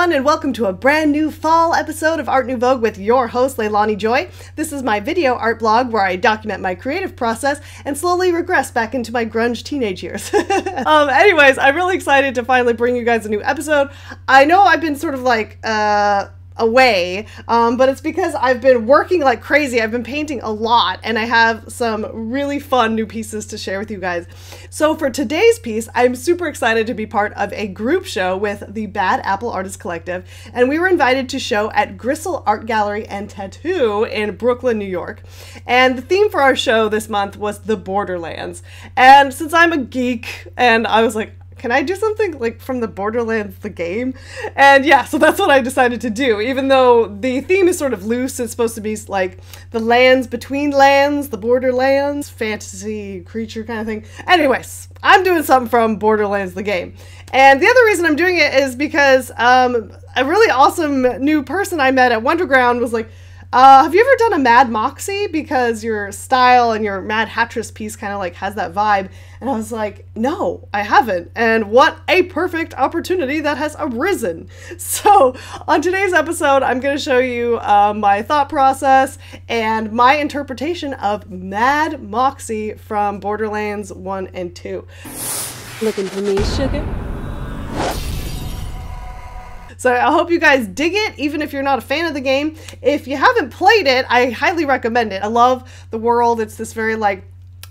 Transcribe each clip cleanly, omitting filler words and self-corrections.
everyone, and welcome to a brand new fall episode of Art Nouveau with your host, LeilaniJoy. This is my video art blog where I document my creative process and slowly regress back into my grunge teenage years. Anyways, I'm really excited to finally bring you guys a new episode. I know I've been sort of like, away, but it's because I've been working like crazy. I've been painting a lot and I have some really fun new pieces to share with you guys. So for today's piece, I'm super excited to be part of a group show with the Bad Apple Artist Collective, and we were invited to show at Gristle Art Gallery and Tattoo in Brooklyn, New York. And the theme for our show this month was the Borderlands. And since I'm a geek and I was like, can I do something like from the Borderlands, the game? And yeah, so that's what I decided to do. Even though the theme is sort of loose, it's supposed to be like the lands between lands, the Borderlands, fantasy creature kind of thing. Anyways, I'm doing something from Borderlands, the game. And the other reason I'm doing it is because a really awesome new person I met at Wonderground was like, have you ever done a Mad Moxxi? Because your style and your Mad Hatress piece kind of like has that vibe. And I was like, no, I haven't. And what a perfect opportunity that has arisen. So on today's episode, I'm going to show you my thought process and my interpretation of Mad Moxxi from Borderlands 1 and 2. Looking for me, sugar? So I hope you guys dig it, even if you're not a fan of the game. If you haven't played it, I highly recommend it. I love the world. It's this very like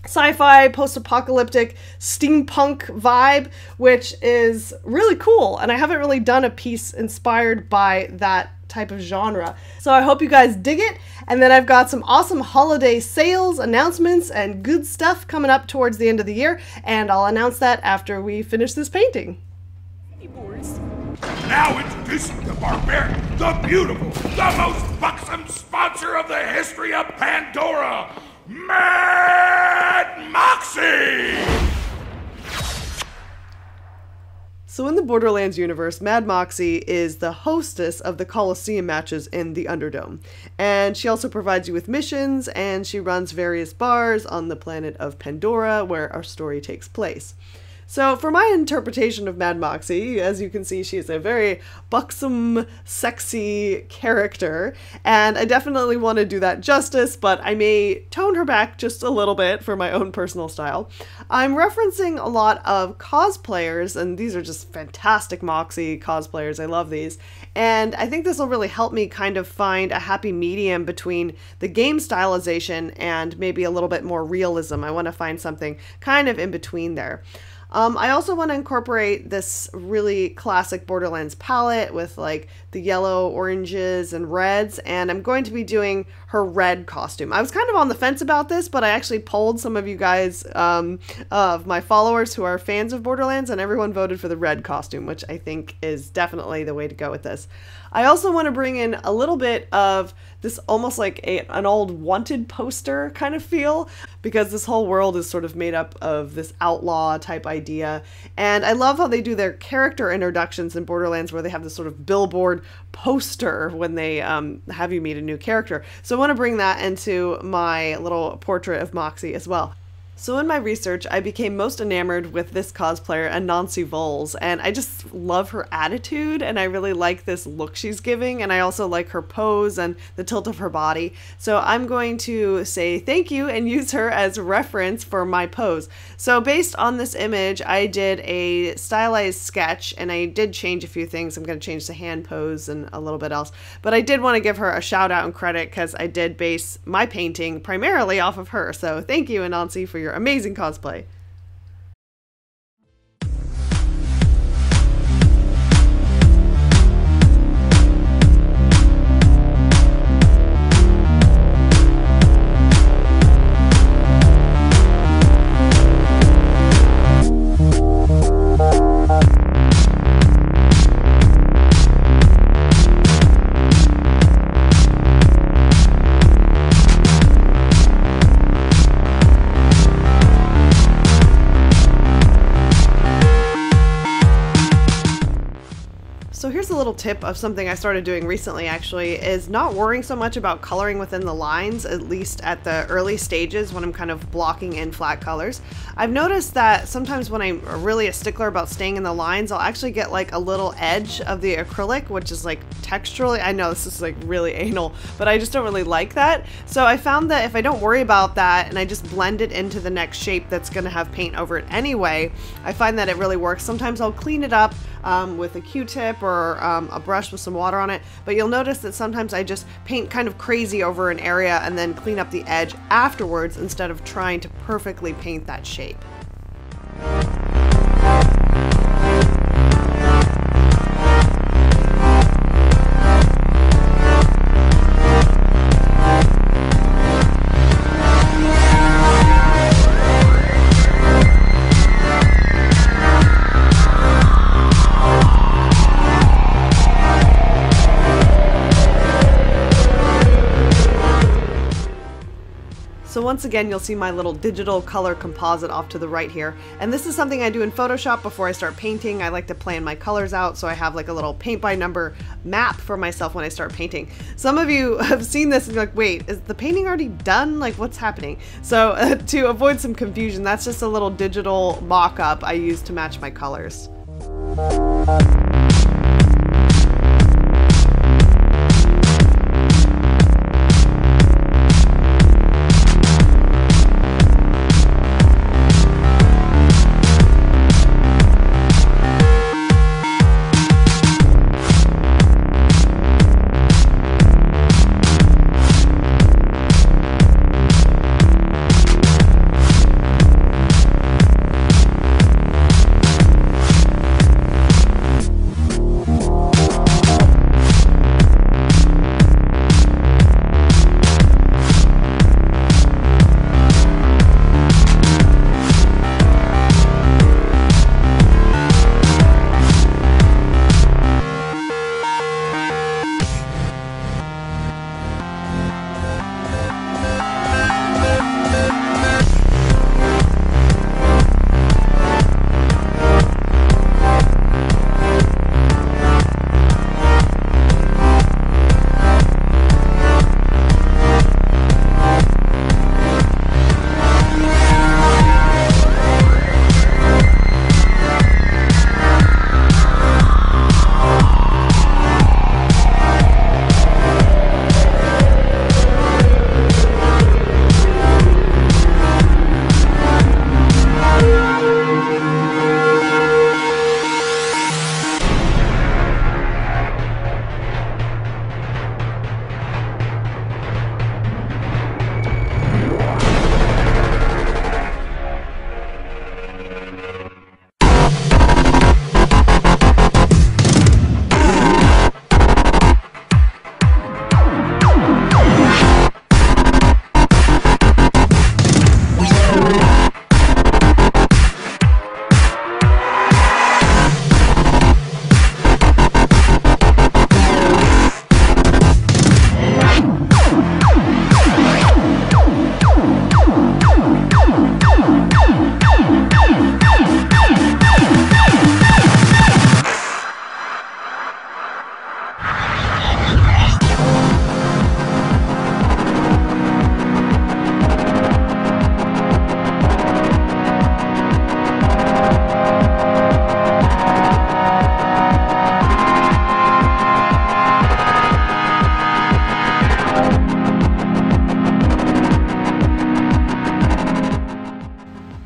sci-fi, post-apocalyptic, steampunk vibe, which is really cool. And I haven't really done a piece inspired by that type of genre. So I hope you guys dig it. And then I've got some awesome holiday sales, announcements, and good stuff coming up towards the end of the year. And I'll announce that after we finish this painting. Hey, boys. Now introducing the barbarian, the beautiful, the most buxom sponsor of the history of Pandora, Mad Moxxi! So in the Borderlands universe, Mad Moxxi is the hostess of the Coliseum matches in the Underdome. And she also provides you with missions, and she runs various bars on the planet of Pandora, where our story takes place. So for my interpretation of Mad Moxxi, as you can see, she is a very buxom, sexy character, and I definitely want to do that justice, but I may tone her back just a little bit for my own personal style. I'm referencing a lot of cosplayers, and these are just fantastic Moxxi cosplayers. I love these. And I think this will really help me kind of find a happy medium between the game stylization and maybe a little bit more realism. I want to find something kind of in between there. I also want to incorporate this really classic Borderlands palette with like the yellow, oranges, and reds, and I'm going to be doing her red costume. I was kind of on the fence about this, but I actually polled some of you guys, of my followers who are fans of Borderlands, and everyone voted for the red costume, which I think is definitely the way to go with this. I also want to bring in a little bit of this almost like an old Wanted poster kind of feel, because this whole world is sort of made up of this outlaw type idea. And I love how they do their character introductions in Borderlands, where they have this sort of billboard poster when they have you meet a new character. So I want to bring that into my little portrait of Moxxi as well. So in my research, I became most enamored with this cosplayer, Anansi Voles, and I just love her attitude, and I really like this look she's giving, and I also like her pose and the tilt of her body. So I'm going to say thank you and use her as reference for my pose. So based on this image, I did a stylized sketch, and I did change a few things. I'm going to change the hand pose and a little bit else, but I did want to give her a shout out and credit because I did base my painting primarily off of her. So thank you, Anansi, for your amazing cosplay. little tip of something I started doing recently actually is not worrying so much about coloring within the lines, at least at the early stages when I'm kind of blocking in flat colors. I've noticed that sometimes when I'm really a stickler about staying in the lines, I'll actually get like a little edge of the acrylic, which is like texturally, I know this is like really anal, but I just don't really like that. So I found that if I don't worry about that and I just blend it into the next shape that's going to have paint over it anyway, I find that it really works. Sometimes I'll clean it up with a Q-tip or a brush with some water on it, but you'll notice that sometimes I just paint kind of crazy over an area and then clean up the edge afterwards instead of trying to perfectly paint that shape. So once again, you'll see my little digital color composite off to the right here. And this is something I do in Photoshop before I start painting. I like to plan my colors out so I have like a little paint by number map for myself when I start painting. Some of you have seen this and be like, wait, is the painting already done? Like, what's happening? So to avoid some confusion, that's just a little digital mock-up I use to match my colors.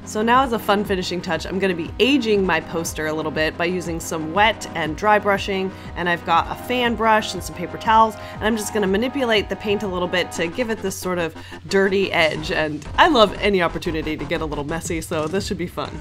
So now as a fun finishing touch, I'm going to be aging my poster a little bit by using some wet and dry brushing, and I've got a fan brush and some paper towels, and I'm just going to manipulate the paint a little bit to give it this sort of dirty edge, and I love any opportunity to get a little messy, so this should be fun.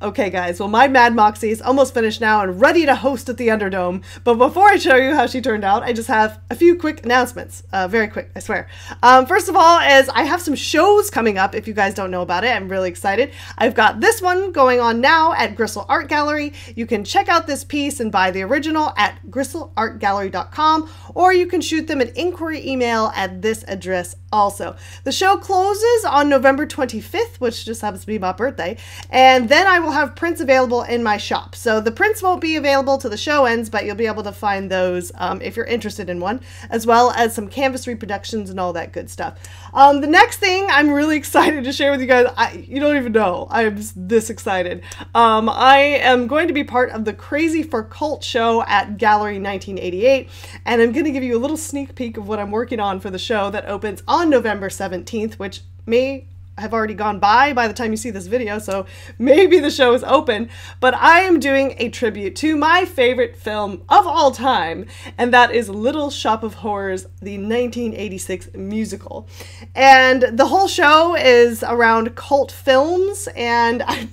Okay, Okay, guys, well, my Mad Moxxi is almost finished now and ready to host at the Underdome. But before I show you how she turned out, I just have a few quick announcements. Very quick, I swear. First of all, is I have some shows coming up. If you guys don't know about it, I'm really excited. I've got this one going on now at Gristle Art Gallery. You can check out this piece and buy the original at gristleartgallery.com, or you can shoot them an inquiry email at this address also. The show closes on November 25th, which just happens to be my birthday, and then I will have prints available in my shop. So the prints won't be available till the show ends, but you'll be able to find those if you're interested in one, as well as some canvas reproductions and all that good stuff. The next thing I'm really excited to share with you guys, you don't even know, I'm this excited. I am going to be part of the Crazy for Cult show at Gallery 1988, and I'm going to give you a little sneak peek of what I'm working on for the show that opens on November 17th, which may have already gone by the time you see this video, so maybe the show is open, but I am doing a tribute to my favorite film of all time, and that is Little Shop of Horrors, the 1986 musical. And the whole show is around cult films, and I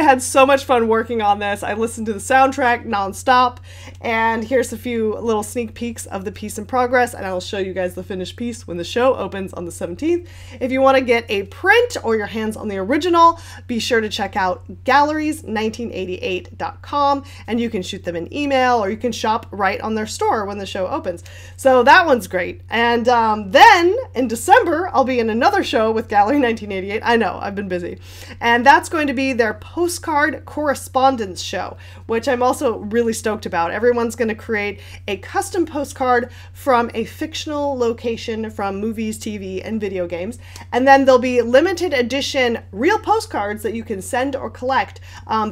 had so much fun working on this. I listened to the soundtrack nonstop, and here's a few little sneak peeks of the piece in progress, and I will show you guys the finished piece when the show opens on the 17th. If you want to get a print or your hands on the original, be sure to check out galleries1988.com, and you can shoot them an email or you can shop right on their store when the show opens. So that one's great. And then in December, I'll be in another show with Gallery 1988. I know, I've been busy. And that's going to be their postcard correspondence show, which I'm also really stoked about. Everyone's going to create a custom postcard from a fictional location from movies, TV, and video games. And then there'll be limited edition real postcards that you can send or collect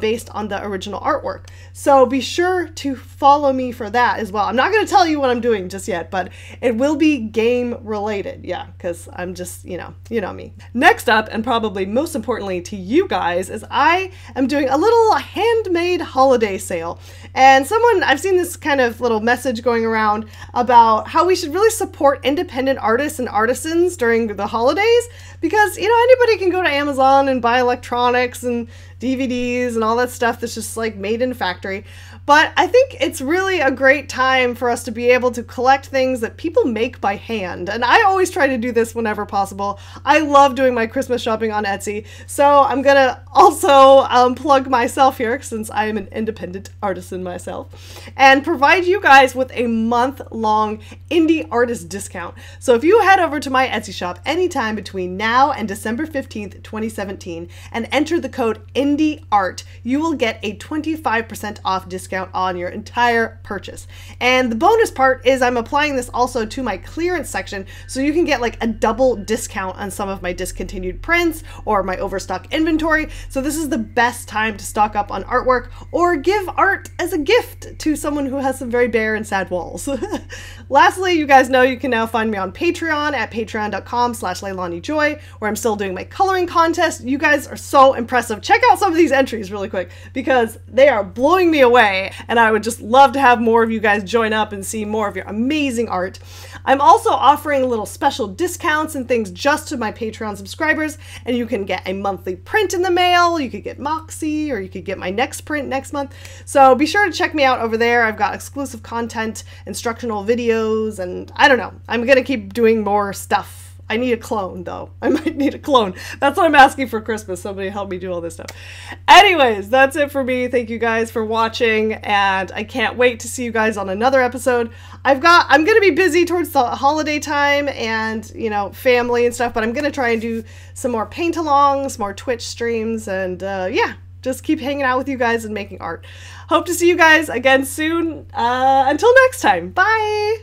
based on the original artwork. So be sure to follow me for that as well. I'm not going to tell you what I'm doing just yet, but it will be game related. Yeah, because I'm just, you know me. Next up, and probably most importantly to you guys, is I am doing a little handmade holiday sale. And I've seen this kind of little message going around about how we should really support independent artists and artisans during the holidays, because, anybody can go to Amazon and buy electronics and DVDs and all that stuff that's just like made in a factory. But I think it's really a great time for us to be able to collect things that people make by hand. And I always try to do this whenever possible. I love doing my Christmas shopping on Etsy. So I'm gonna also plug myself here, since I am an independent artisan myself, and provide you guys with a month-long indie artist discount. So if you head over to my Etsy shop anytime between now and December 15th, 2017, and enter the code IndieArt, you will get a 25% off discount on your entire purchase. And the bonus part is I'm applying this also to my clearance section, so you can get like a double discount on some of my discontinued prints or my overstock inventory. So this is the best time to stock up on artwork or give art as a gift to someone who has some very bare and sad walls. Lastly, you guys know you can now find me on Patreon at patreon.com/LeilaniJoy, where I'm still doing my coloring contest. You guys are so impressive. Check out some of these entries really quick, because they are blowing me away, and I would just love to have more of you guys join up and see more of your amazing art. I'm also offering little special discounts and things just to my Patreon subscribers, and you can get a monthly print in the mail, you could get Moxxi, or you could get my next print next month. So be sure to check me out over there. I've got exclusive content, instructional videos, and I don't know, I'm gonna keep doing more stuff. I need a clone, though. I might need a clone. That's what I'm asking for Christmas. Somebody help me do all this stuff. Anyways, that's it for me. Thank you guys for watching, and I can't wait to see you guys on another episode. I'm going to be busy towards the holiday time and, family and stuff, but I'm going to try and do some more paint-alongs, more Twitch streams, and yeah, just keep hanging out with you guys and making art. Hope to see you guys again soon. Until next time. Bye!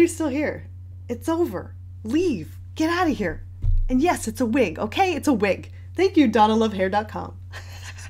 you still here? It's over. Leave. Get out of here. And yes, it's a wig, okay? It's a wig. Thank you, DonnaLoveHair.com.